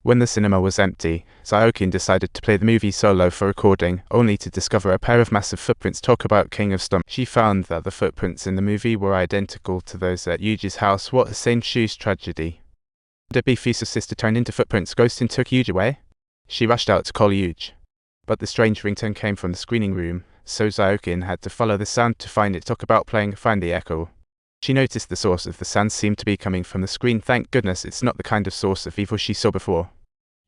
When the cinema was empty, Saokin decided to play the movie solo for recording, only to discover a pair of massive footprints. Talk about King of Stomach. She found that the footprints in the movie were identical to those at Yuji's house. What a St. Shu's tragedy. Could it be Fusa's sister turned into footprints? Ghost and took Yuji away? She rushed out to call Yuji. But the strange ringtone came from the screening room, so Saokin had to follow the sound to find it. Talk about playing Find the Echo. She noticed the source of the sound seemed to be coming from the screen. Thank goodness it's not the kind of source of evil she saw before.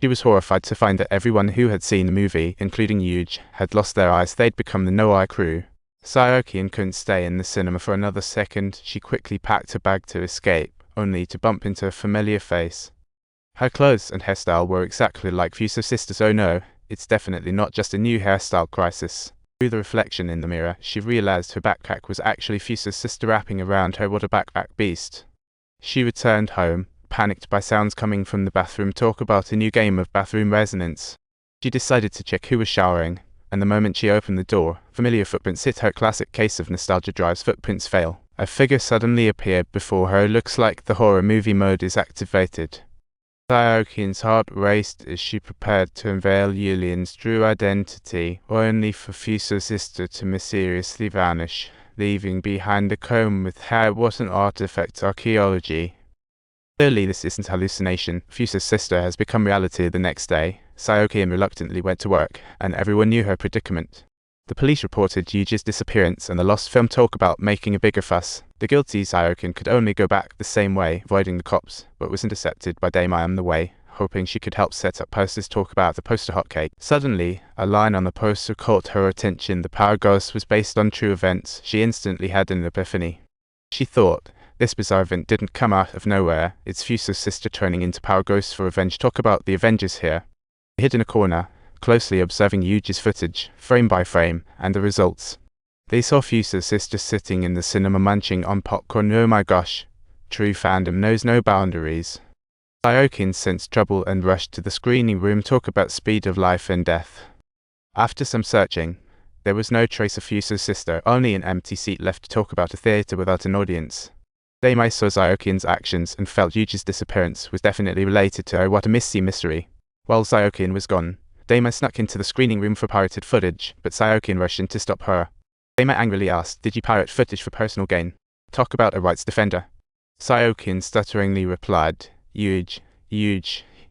She was horrified to find that everyone who had seen the movie, including Yuji, had lost their eyes. They'd become the no-eye crew. Saokin couldn't stay in the cinema for another second. She quickly packed her bag to escape, only to bump into a familiar face. Her clothes and hairstyle were exactly like Fusa's sister's. Oh no, it's definitely not just a new hairstyle crisis. Through the reflection in the mirror, she realized her backpack was actually Fusa's sister wrapping around her. What a backpack beast. She returned home, panicked by sounds coming from the bathroom. Talk about a new game of bathroom resonance. She decided to check who was showering, and the moment she opened the door, familiar footprints hit her. Classic case of nostalgia drives footprints fail. A figure suddenly appeared before her. Looks like the horror movie mode is activated. Saokin's heart raced as she prepared to unveil Yulian's true identity, only for Fusa's sister to mysteriously vanish, leaving behind a comb with hair. What an artifact. Archaeology. Clearly this isn't hallucination. Fusa's sister has become reality. The next day, Saokin reluctantly went to work, and everyone knew her predicament. The police reported Yuji's disappearance, and the lost film. Talk about making a bigger fuss. The guilty Saokin could only go back the same way, avoiding the cops, but was intercepted by Daimai on the way, hoping she could help set up posters. Talk about the poster hotcake. Suddenly, a line on the poster caught her attention. The Power Ghost was based on true events. She instantly had an epiphany. She thought, this bizarre event didn't come out of nowhere. It's Fusa's sister turning into Power Ghosts for revenge. Talk about the Avengers here. They hid in a corner, closely observing Yuji's footage, frame by frame, and the results. They saw Fusa's sister sitting in the cinema munching on popcorn. Oh my gosh. True fandom knows no boundaries. Saokin sensed trouble and rushed to the screening room. Talk about speed of life and death. After some searching, there was no trace of Fusa's sister, only an empty seat left. To talk about a theater without an audience. Daimai saw Saokin's actions and felt Yuji's disappearance was definitely related to her. What a mystery. While Saokin was gone, Daimai snuck into the screening room for pirated footage, but Saokin rushed in to stop her. Daimai angrily asked, "Did you pirate footage for personal gain?" Talk about a rights defender. Saokin stutteringly replied, Yuji,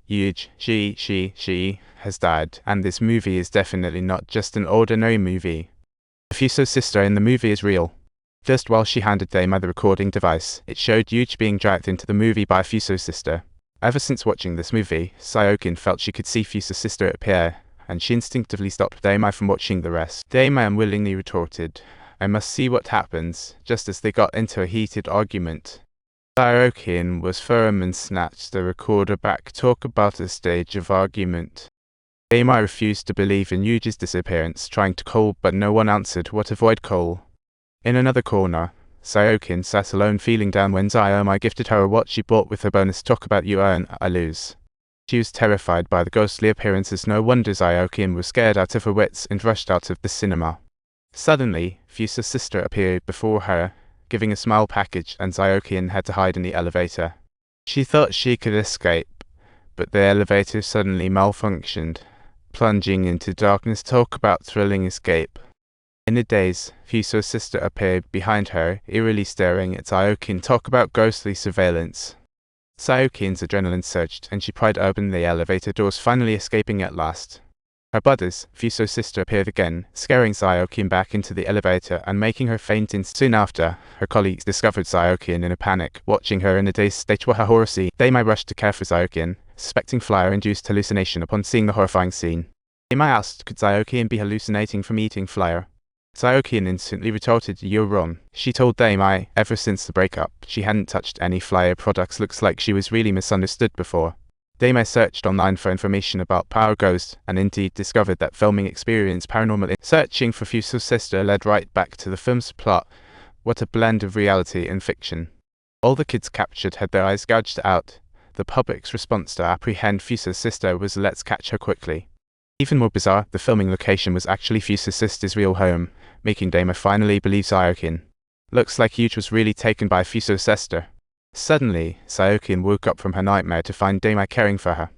she has died, and this movie is definitely not just an ordinary movie. Fusa's sister in the movie is real. Just while she handed Daimai the recording device, it showed Yuji being dragged into the movie by Fusa's sister. Ever since watching this movie, Saokin felt she could see Fusa's sister appear, and she instinctively stopped Daimai from watching the rest. Daimai unwillingly retorted, "I must see what happens," just as they got into a heated argument. Saokin was firm and snatched the recorder back. Talk about a stage of argument. Daimai refused to believe in Yuji's disappearance, trying to call, but no one answered. What avoid call? In another corner, Saokin sat alone, feeling down when Daimai gifted her what she bought with her bonus. Talk about you earn, I lose. She was terrified by the ghostly appearances. No wonder Saokin was scared out of her wits and rushed out of the cinema. Suddenly, Fusa's sister appeared before her, giving a small package, and Saokin had to hide in the elevator. She thought she could escape, but the elevator suddenly malfunctioned, plunging into darkness. Talk about thrilling escape. In a daze, Fusa's sister appeared behind her, eerily staring at Saokin. Talk about ghostly surveillance. Saokin's adrenaline surged, and she pried open the elevator doors, finally escaping at last. Her brothers, Fusa's sister, appeared again, scaring Saokin back into the elevator and making her faint. Soon after, her colleagues discovered Saokin in a panic, watching her in a dazed state. What a horror scene. Daimai rushed to care for Saokin, suspecting flyer-induced hallucination upon seeing the horrifying scene. Daimai asked, could Saokin be hallucinating from eating flyer? Saokin instantly retorted, "You're wrong." She told Daimai, ever since the breakup, she hadn't touched any flyer products. Looks like she was really misunderstood before. Daimai searched online for information about Power Ghost, and indeed discovered that filming experience paranormal. Searching for Fusa's sister led right back to the film's plot. What a blend of reality and fiction. All the kids captured had their eyes gouged out. The public's response to apprehend Fusa's sister was, "Let's catch her quickly." Even more bizarre, the filming location was actually Fusa's sister's real home, making Daimai finally believe Saokin. Looks like Yuji was really taken by Fusa's sister. Suddenly, Saokin woke up from her nightmare to find Daimai caring for her.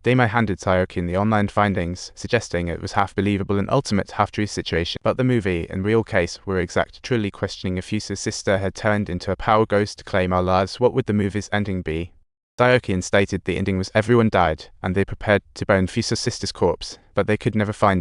Daimai handed Sayokin the online findings, suggesting it was half believable and ultimate half-true situation. But the movie and real case were exact, truly questioning if Fusa's sister had turned into a power ghost to claim our lives. What would the movie's ending be? Sayokin stated the ending was everyone died, and they prepared to burn Fusa's sister's corpse, but they could never find it.